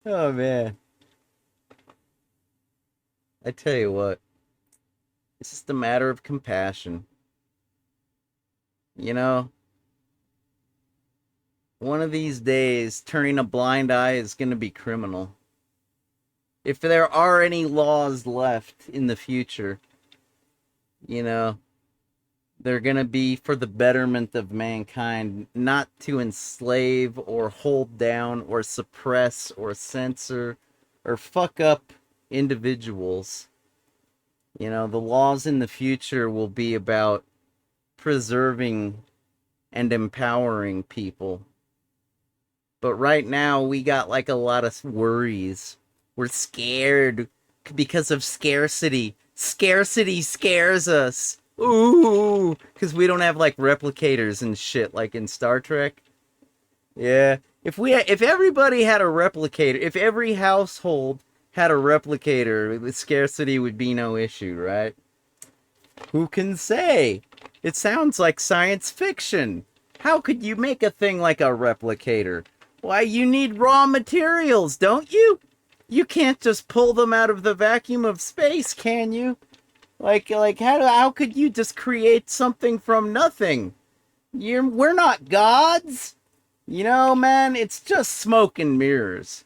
Oh man, I tell you what, it's just a matter of compassion. You know, one of these days, turning a blind eye is going to be criminal. If there are any laws left in the future, you know, they're going to be for the betterment of mankind, not to enslave or hold down or suppress or censor or fuck up individuals. You know, the laws in the future will be about preserving and empowering people. But right now, we got like a lot of worries. We're scared because of scarcity. Scarcity scares us. Ooh, because we don't have like replicators and shit like in Star Trek. Yeah, if everybody had a replicator, if every household had a replicator, the scarcity would be no issue, right? Who can say? It sounds like science fiction. How could you make a thing like a replicator? Why, you need raw materials, don't you? You can't just pull them out of the vacuum of space, can you? Like how could you just create something from nothing? We're not gods. You know, man, it's just smoke and mirrors.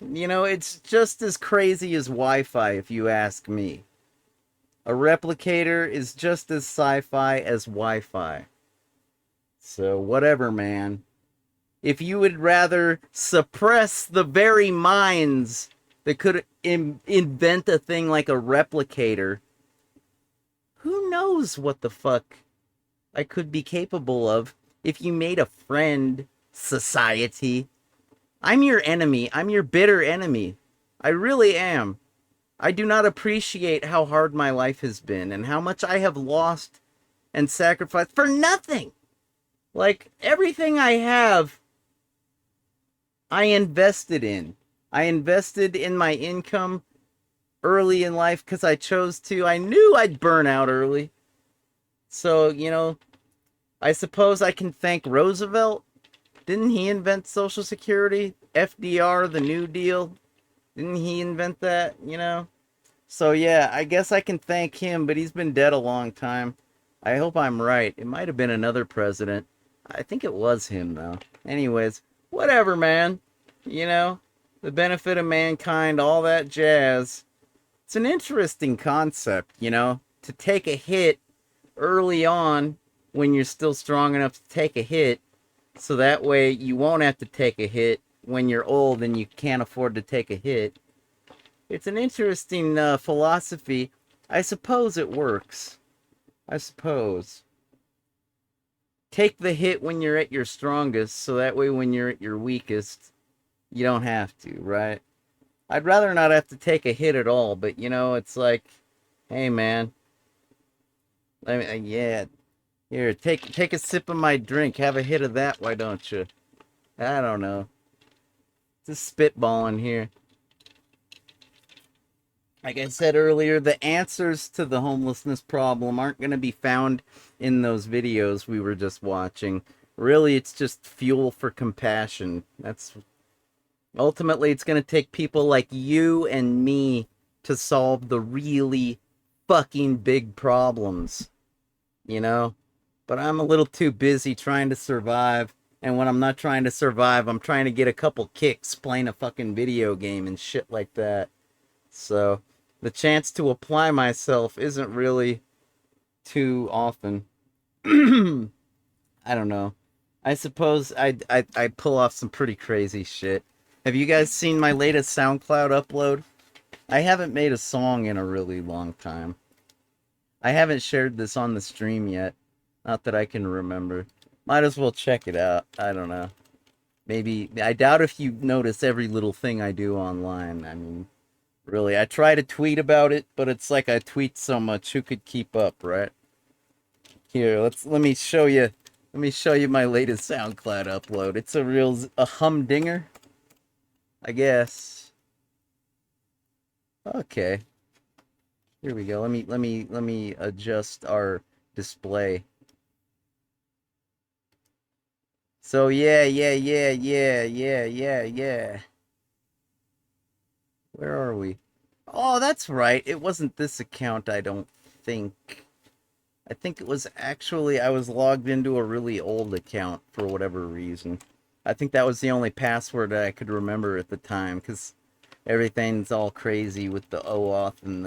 You know, it's just as crazy as Wi-Fi if you ask me. A replicator is just as sci-fi as Wi-Fi. So whatever, man. If you would rather suppress the very minds that could invent a thing like a replicator, who knows what the fuck I could be capable of if you made a friend society. I'm your enemy. I'm your bitter enemy. I really am. I do not appreciate how hard my life has been and how much I have lost and sacrificed for nothing. Like everything I have, I invested in. I invested in my income early in life because I chose to. I knew I'd burn out early. So, you know, I suppose I can thank Roosevelt. Didn't he invent Social Security? FDR, the New Deal. Didn't he invent that, you know? So, yeah, I guess I can thank him, but he's been dead a long time. I hope I'm right. It might have been another president. I think it was him, though. Anyways, whatever, man. You know, the benefit of mankind, all that jazz. It's an interesting concept, you know, to take a hit early on when you're still strong enough to take a hit, so that way you won't have to take a hit when you're old and you can't afford to take a hit. It's an interesting philosophy. I suppose it works. I suppose. Take the hit when you're at your strongest, so that way when you're at your weakest, you don't have to, right? I'd rather not have to take a hit at all, but you know, it's like, hey man, I mean, yeah, here, take a sip of my drink, have a hit of that, why don't you? I don't know, just spitballing here. Like I said earlier, the answers to the homelessness problem aren't going to be found in those videos we were just watching. Really, it's just fuel for compassion. That's ultimately, it's going to take people like you and me to solve the really fucking big problems, you know? But I'm a little too busy trying to survive. And when I'm not trying to survive, I'm trying to get a couple kicks playing a fucking video game and shit like that. So the chance to apply myself isn't really too often. I don't know. I suppose I pull off some pretty crazy shit. Have you guys seen my latest SoundCloud upload? I haven't made a song in a really long time. I haven't shared this on the stream yet. Not that I can remember. Might as well check it out. I don't know. Maybe, I doubt if you notice every little thing I do online. I mean, really, I try to tweet about it, but it's like I tweet so much. Who could keep up, right? Here, let me show you. Let me show you my latest SoundCloud upload. It's a humdinger, I guess. Okay. Here we go. Let me adjust our display. So yeah. Where are we? Oh, that's right. It wasn't this account, I don't think. I think it was actually, I was logged into a really old account for whatever reason. I think that was the only password that I could remember at the time, because everything's all crazy with the OAuth and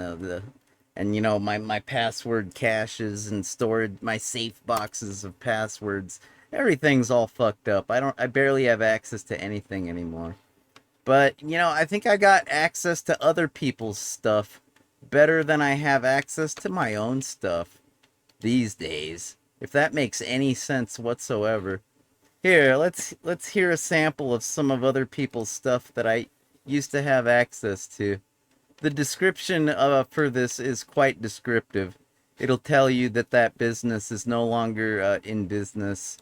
and my password caches and stored my safe boxes of passwords. Everything's all fucked up. I barely have access to anything anymore. But, I think I got access to other people's stuff better than I have access to my own stuff these days. If that makes any sense whatsoever. Here, let's hear a sample of some of other people's stuff that I used to have access to. The description for this is quite descriptive. It'll tell you that that business is no longer in business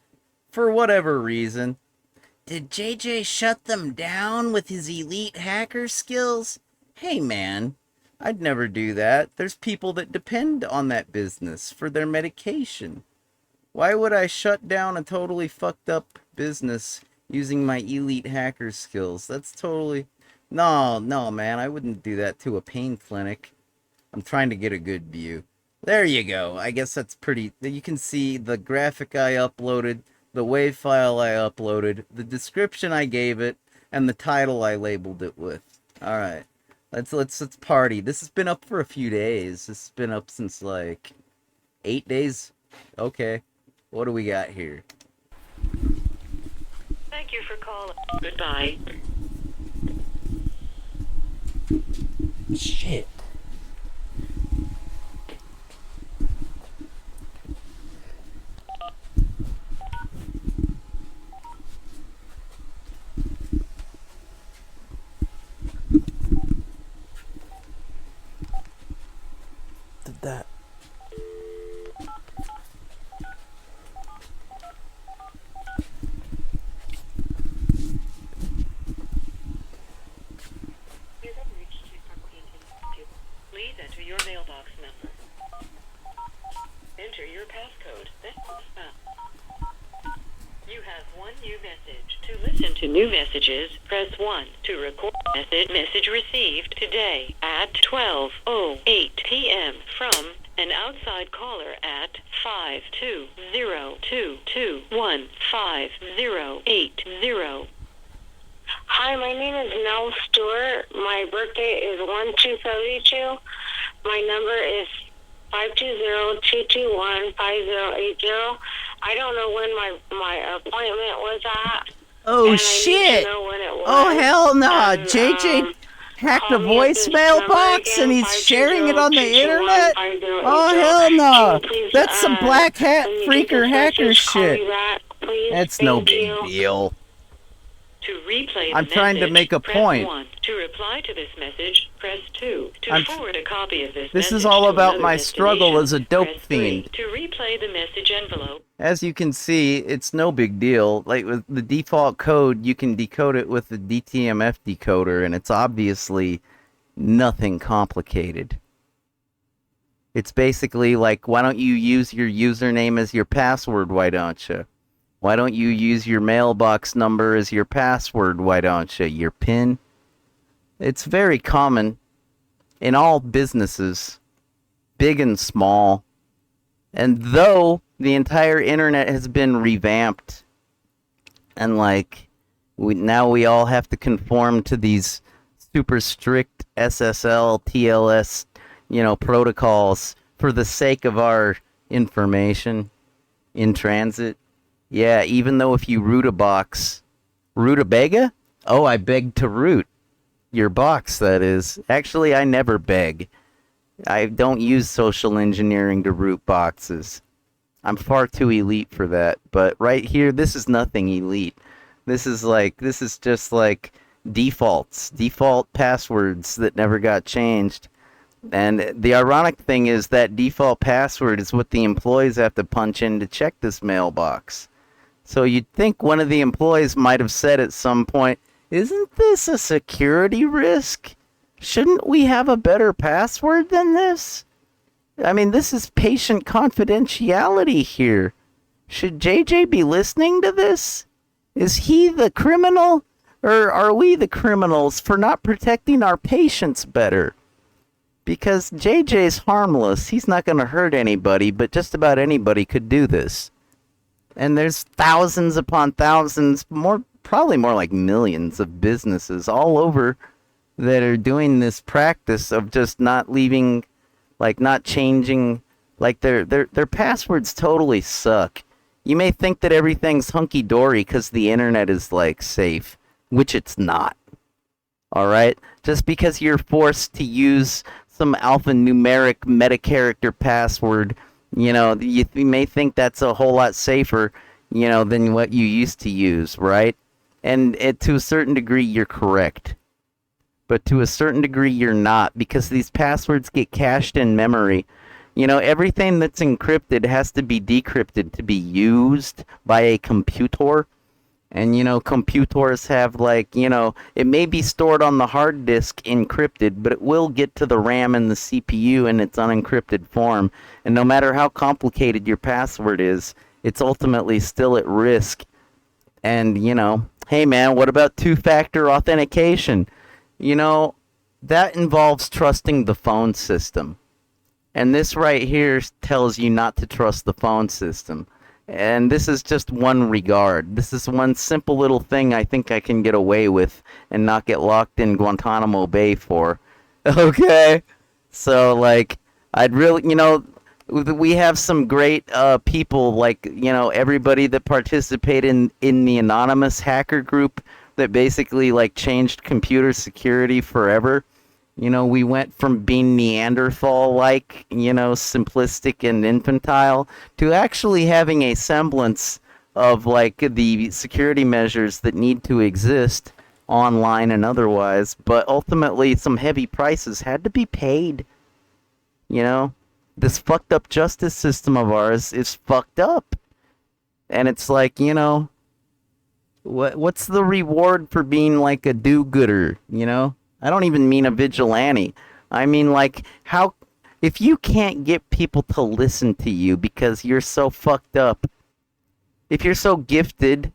for whatever reason. Did JJ shut them down with his elite hacker skills? Hey man, I'd never do that. There's people that depend on that business for their medication. Why would I shut down a totally fucked up business using my elite hacker skills? That's totally... No, man, I wouldn't do that to a pain clinic. I'm trying to get a good view. There you go. I guess that's pretty... You can see the graphic I uploaded, the WAV file I uploaded, the description I gave it, and the title I labeled it with. Alright. Let's party. This has been up for a few days. This has been up since, like, 8 days? Okay. What do we got here? Thank you for calling. Goodbye. Shit. Did that. Please enter your mailbox number. Enter your passcode. You have one new message. To listen to new messages, press 1. To record message received today at 12:08 p.m. from an outside caller at 520-221-5080. Hi, my name is Nell Stewart. My birthday is 1/2/72. My number is 520-221-5080. I don't know when my appointment was at. Oh, and shit! I need to know when it was. Oh, hell no! And, JJ hacked the call me at this voicemail number box again, and he's sharing it on the internet? 520-221-5080. Oh, hell no! Can you please, That's some black hat when you get freaker this hacker message, call shit. me back, please. That's no Thank big you. deal. To replay the I'm trying to message, make a press point. 1. To reply to this message, press 2. To I'm- forward a copy of this This message is all to about another my struggle destination, as a dope press 3. fiend. To replay the message envelope, As you can see, it's no big deal. Like, with the default code, you can decode it with the DTMF decoder, and it's obviously nothing complicated. It's basically like, why don't you use your username as your password, why don't you? Why don't you use your mailbox number as your password, why don't you? Your PIN? It's very common in all businesses, big and small. And though the entire internet has been revamped, and like, now we all have to conform to these super strict SSL, TLS, protocols for the sake of our information in transit. Yeah, even though if you root a box, root a bega? Oh, I beg to root your box, that is. Actually, I never beg. I don't use social engineering to root boxes. I'm far too elite for that. But right here, this is nothing elite. This is just like default passwords that never got changed. And the ironic thing is that default password is what the employees have to punch in to check this mailbox. So you'd think one of the employees might have said at some point, isn't this a security risk? Shouldn't we have a better password than this? I mean, this is patient confidentiality here. Should JJ be listening to this? Is he the criminal? Or are we the criminals for not protecting our patients better? Because JJ's harmless. He's not going to hurt anybody, but just about anybody could do this. And there's thousands upon thousands, probably more like millions of businesses all over that are doing this practice of just not leaving, like not changing, like their passwords totally suck. You may think that everything's hunky-dory because the internet is like safe, which it's not. All right? Just because you're forced to use some alphanumeric meta-character password, you may think that's a whole lot safer, than what you used to use, right? And to a certain degree, you're correct. But to a certain degree, you're not, because these passwords get cached in memory. Everything that's encrypted has to be decrypted to be used by a computer. And, computers have, it may be stored on the hard disk encrypted, but it will get to the RAM and the CPU in its unencrypted form. And no matter how complicated your password is, it's ultimately still at risk. And, hey, man, what about two-factor authentication? That involves trusting the phone system. And this right here tells you not to trust the phone system. And this is just one regard. This is one simple little thing I think I can get away with and not get locked in Guantanamo Bay for. Okay? So, I'd really, we have some great people, everybody that participated in the anonymous hacker group that basically, changed computer security forever. We went from being Neanderthal-like, simplistic and infantile, to actually having a semblance of, the security measures that need to exist online and otherwise. But ultimately, some heavy prices had to be paid. This fucked up justice system of ours is fucked up. And it's what's the reward for being like a do-gooder, I don't even mean a vigilante. I mean, if you can't get people to listen to you because you're so fucked up, if you're so gifted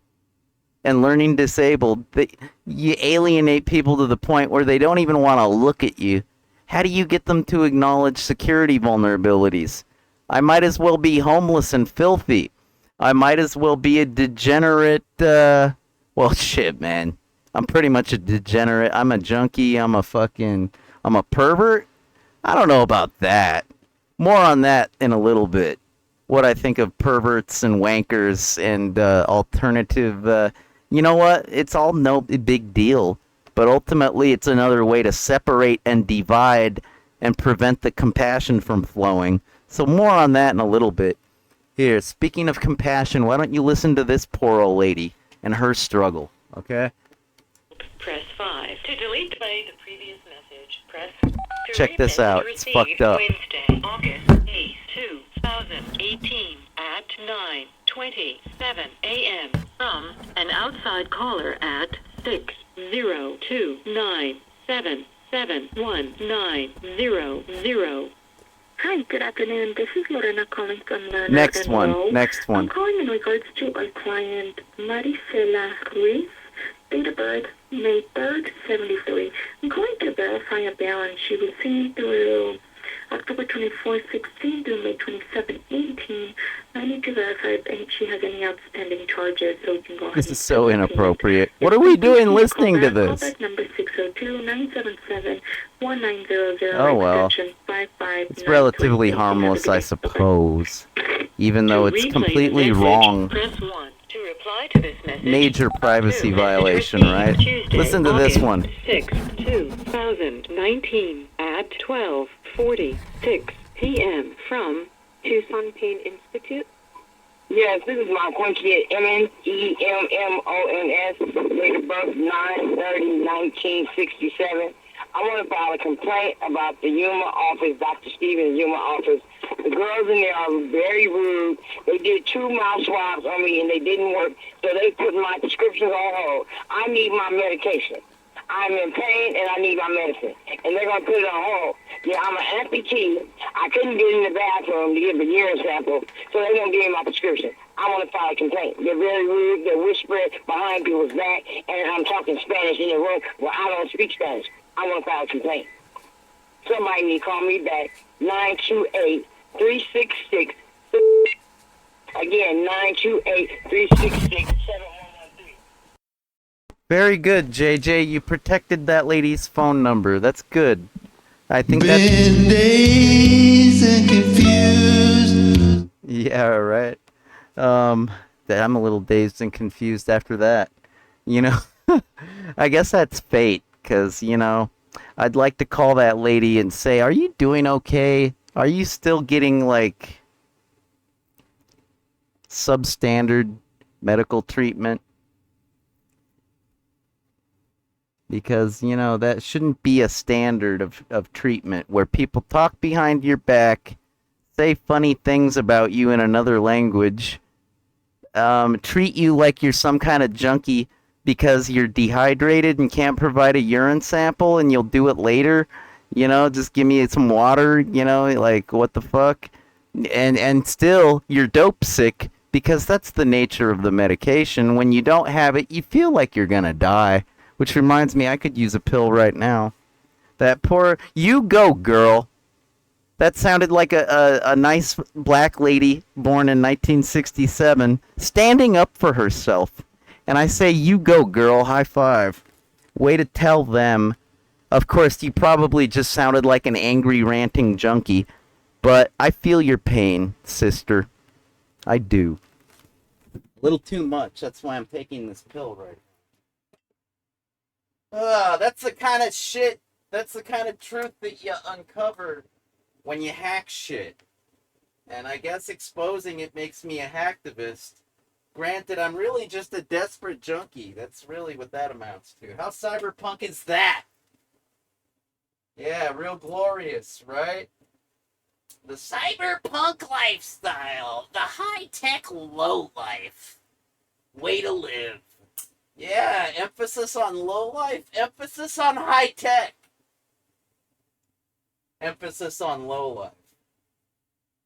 and learning disabled that you alienate people to the point where they don't even want to look at you, how do you get them to acknowledge security vulnerabilities? I might as well be homeless and filthy. I might as well be a degenerate, well, shit, man. I'm pretty much a degenerate. I'm a junkie. I'm a pervert. I don't know about that. More on that in a little bit. What I think of perverts and wankers and alternative, you know what? It's all no big deal. But ultimately, it's another way to separate and divide and prevent the compassion from flowing. So more on that in a little bit. Here, speaking of compassion, why don't you listen to this poor old lady and her struggle, okay? Press 5. To delete the previous message, press... Check this out. It's fucked up. Wednesday, August 8th, 2018 at 9:27 a.m. from an outside caller at 602-977-1900. Hi, good afternoon. This is Lorena calling from the Next one. I'm calling in regards to our client, Maricela Ruiz, date of birth, May 3rd, 73. I'm calling to verify a balance she received through October 24, 16 through May 27, 18. I need to verify if she has any outstanding charges so we can go ahead. This is so inappropriate. What are we doing listening to this? Callback number 602-977-1900. Oh, well. It's relatively harmless, I suppose. Even though it's completely wrong. Press 1. To reply to this message, major privacy violation, right? Tuesday, Listen to this one. 6th, 2019 at 12:46 p.m. from Tucson Pain Institute. Yes, this is my Quincy at MEMMONS, date of birth 9/30/1967. I want to file a complaint about the Yuma office, Dr. Stephen's Yuma office. The girls in there are very rude. They did 2 mouth swabs on me and they didn't work, so they put my prescriptions on hold. I need my medication. I'm in pain and I need my medicine. And they're going to put it on hold. Yeah, I'm an amputee. I couldn't get in the bathroom to give a urine sample, so they're going to give me my prescription. I want to file a complaint. They're very rude. They're whispering behind people's back, and I'm talking Spanish in the room where I don't speak Spanish. I want to file a complaint. Somebody need to call me back. 928-366. Again, 928-366-7113. Very good, JJ. You protected that lady's phone number. That's good. I think that's... Been dazed and confused. Yeah, right. I'm a little dazed and confused after that. You know, I guess that's fate, because, you know, I'd like to call that lady and say, are you doing okay? Are you still getting, like, substandard medical treatment? Because, you know, that shouldn't be a standard of treatment where people talk behind your back, say funny things about you in another language, treat you like you're some kind of junkie because you're dehydrated and can't provide a urine sample and you'll do it later. You know, just give me some water, you know, like, what the fuck? And still, you're dope sick because that's the nature of the medication. When you don't have it, you feel like you're gonna die. Which reminds me, I could use a pill right now. That poor... You go, girl. That sounded like a nice black lady born in 1967 standing up for herself. And I say, you go, girl. High five. Way to tell them. Of course, you probably just sounded like an angry, ranting junkie. But I feel your pain, sister. I do. A little too much. That's why I'm taking this pill right now. That's the kind of shit, that's the kind of truth that you uncover when you hack shit. And I guess exposing it makes me a hacktivist. Granted, I'm really just a desperate junkie. That's really what that amounts to. How cyberpunk is that? Yeah, real glorious, right? The cyberpunk lifestyle. The high-tech low-life. Way to live. Yeah, emphasis on low-life. Emphasis on high-tech. Emphasis on low-life.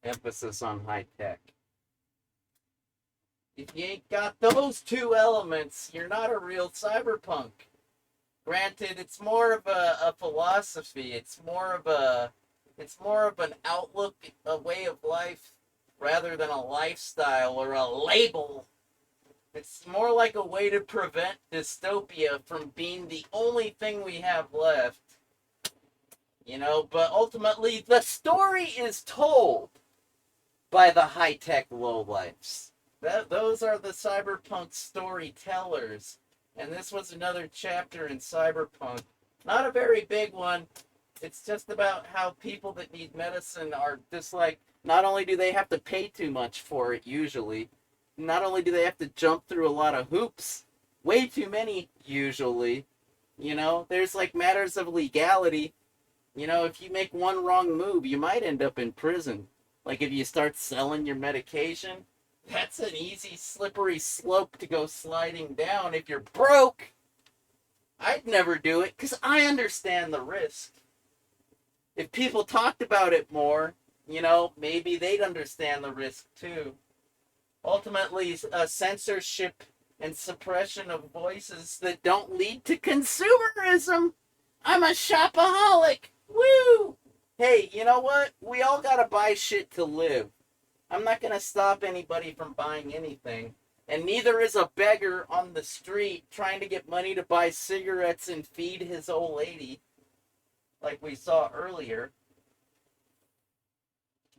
Emphasis on high-tech. If you ain't got those two elements, you're not a real cyberpunk. Granted, it's more of a philosophy. It's more of an outlook, a way of life, rather than a lifestyle or a label. It's more like a way to prevent dystopia from being the only thing we have left. You know, but ultimately, the story is told by the high-tech lowlifes. Those are the cyberpunk storytellers. And this was another chapter in cyberpunk. Not a very big one. It's just about how people that need medicine are just like, not only do they have to pay too much for it usually, not only do they have to jump through a lot of hoops, way too many usually, you know, there's like matters of legality. You know, if you make one wrong move, you might end up in prison. Like if you start selling your medication, that's an easy slippery slope to go sliding down if you're broke. I'd never do it because I understand the risk. If people talked about it more, you know, maybe they'd understand the risk too. Ultimately, censorship and suppression of voices that don't lead to consumerism. I'm a shopaholic. Woo! Hey, you know what? We all gotta buy shit to live. I'm not gonna stop anybody from buying anything. And neither is a beggar on the street trying to get money to buy cigarettes and feed his old lady, like we saw earlier.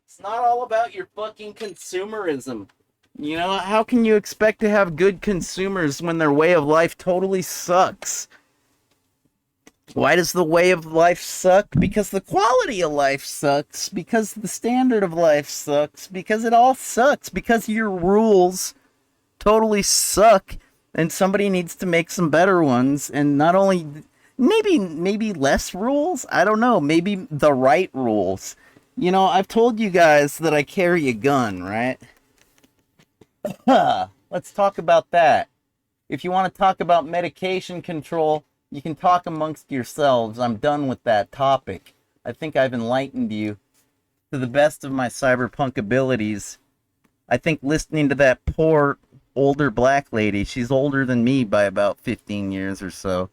It's not all about your fucking consumerism. You know, how can you expect to have good consumers when their way of life totally sucks? Why does the way of life suck? Because the quality of life sucks. Because the standard of life sucks. Because it all sucks. Because your rules totally suck. And somebody needs to make some better ones. And not only... Maybe less rules? I don't know. Maybe the right rules. You know, I've told you guys that I carry a gun, right? Let's talk about that. If you want to talk about medication control, you can talk amongst yourselves. I'm done with that topic. I think I've enlightened you to the best of my cyberpunk abilities. I think listening to that poor older black lady, she's older than me by about 15 years or so,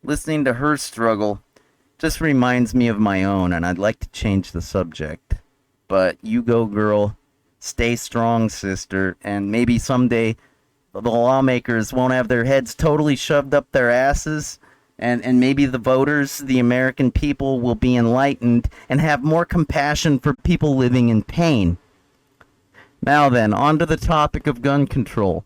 listening to her struggle just reminds me of my own, and I'd like to change the subject. But you go, girl. Stay strong, sister, and maybe someday the lawmakers won't have their heads totally shoved up their asses, and maybe the voters, the American people, will be enlightened and have more compassion for people living in pain. Now then, on to the topic of gun control.